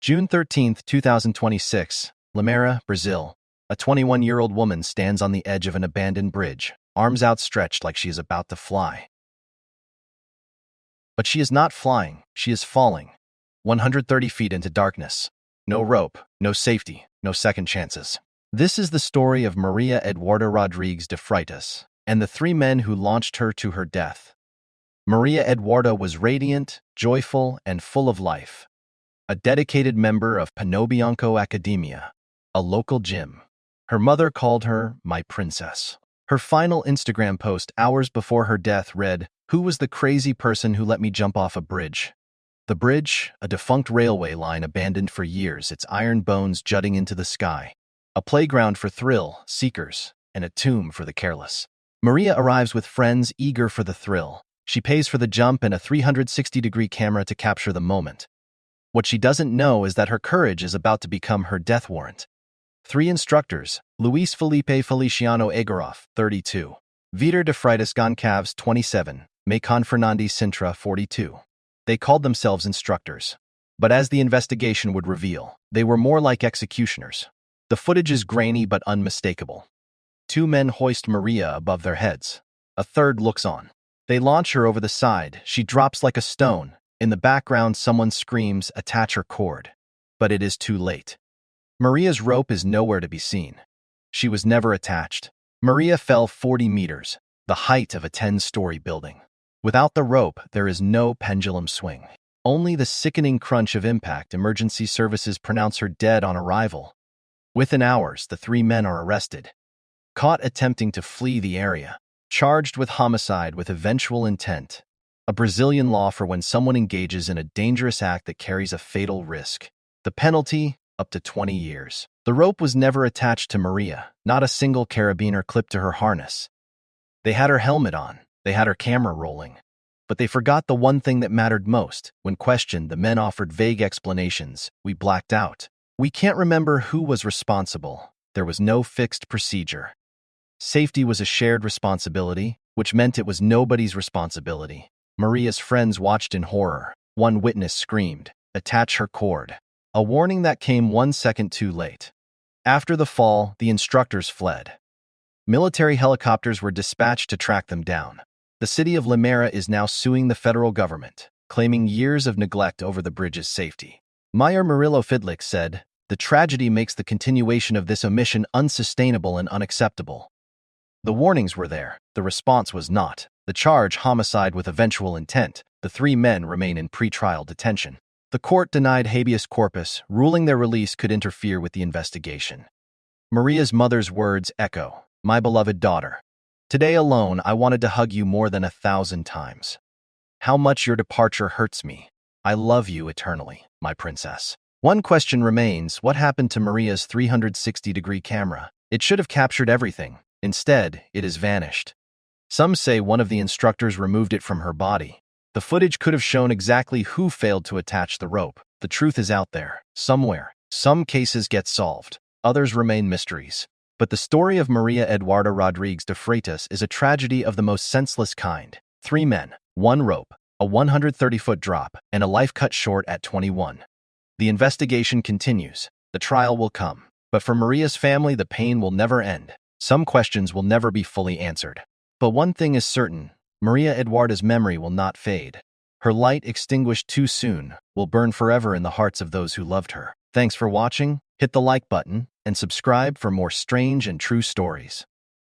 June 13, 2026, Limeira, Brazil. A 21-year-old woman stands on the edge of an abandoned bridge, arms outstretched like she is about to fly. But she is not flying, she is falling. 130 feet into darkness. No rope, no safety, no second chances. This is the story of Maria Eduarda Rodrigues de Freitas and the three men who launched her to her death. Maria Eduarda was radiant, joyful, and full of life. A dedicated member of Panobianco Academia, a local gym. Her mother called her my princess. Her final Instagram post hours before her death read, "Who was the crazy person who let me jump off a bridge?" The bridge, a defunct railway line abandoned for years, its iron bones jutting into the sky. A playground for thrill seekers and a tomb for the careless. Maria arrives with friends eager for the thrill. She pays for the jump and a 360-degree camera to capture the moment. What she doesn't know is that her courage is about to become her death warrant. Three instructors, Felipe Feliciano Egoroff, 32, Vitor de Freitas Goncalves, 27, Maicon Fernandes Cintra, 42. They called themselves instructors. But as the investigation would reveal, they were more like executioners. The footage is grainy but unmistakable. Two men hoist Maria above their heads. A third looks on. They launch her over the side. She drops like a stone. In the background, someone screams, "Attach her cord." But it is too late. Maria's rope is nowhere to be seen. She was never attached. Maria fell 40 meters, the height of a 10-story building. Without the rope, there is no pendulum swing. Only the sickening crunch of impact. Emergency services pronounce her dead on arrival. Within hours, the three men are arrested. Caught attempting to flee the area. Charged with homicide with eventual intent. A Brazilian law for when someone engages in a dangerous act that carries a fatal risk. The penalty, up to 20 years. The rope was never attached to Maria, not a single carabiner clipped to her harness. They had her helmet on, they had her camera rolling. But they forgot the one thing that mattered most. When questioned, the men offered vague explanations. "We blacked out. We can't remember who was responsible. There was no fixed procedure." Safety was a shared responsibility, which meant it was nobody's responsibility. Maria's friends watched in horror. One witness screamed, "Attach her cord." A warning that came 1 second too late. After the fall, the instructors fled. Military helicopters were dispatched to track them down. The city of Limeira is now suing the federal government, claiming years of neglect over the bridge's safety. Mayor Murilo Fidlik said, "The tragedy makes the continuation of this omission unsustainable and unacceptable." The warnings were there, the response was not. The charge, homicide with eventual intent. The three men remain in pretrial detention. The court denied habeas corpus, ruling their release could interfere with the investigation. Maria's mother's words echo, "My beloved daughter. Today alone, I wanted to hug you more than 1,000 times. How much your departure hurts me. I love you eternally, my princess." One question remains, what happened to Maria's 360-degree camera? It should have captured everything. Instead, it has vanished. Some say one of the instructors removed it from her body. The footage could have shown exactly who failed to attach the rope. The truth is out there, somewhere. Some cases get solved, others remain mysteries. But the story of Maria Eduarda Rodrigues de Freitas is a tragedy of the most senseless kind. Three men, one rope, a 130-foot drop, and a life cut short at 21. The investigation continues. The trial will come. But for Maria's family, the pain will never end. Some questions will never be fully answered. But one thing is certain, Maria Eduarda's memory will not fade. Her light, extinguished too soon, will burn forever in the hearts of those who loved her. Thanks for watching, hit the like button, and subscribe for more strange and true stories.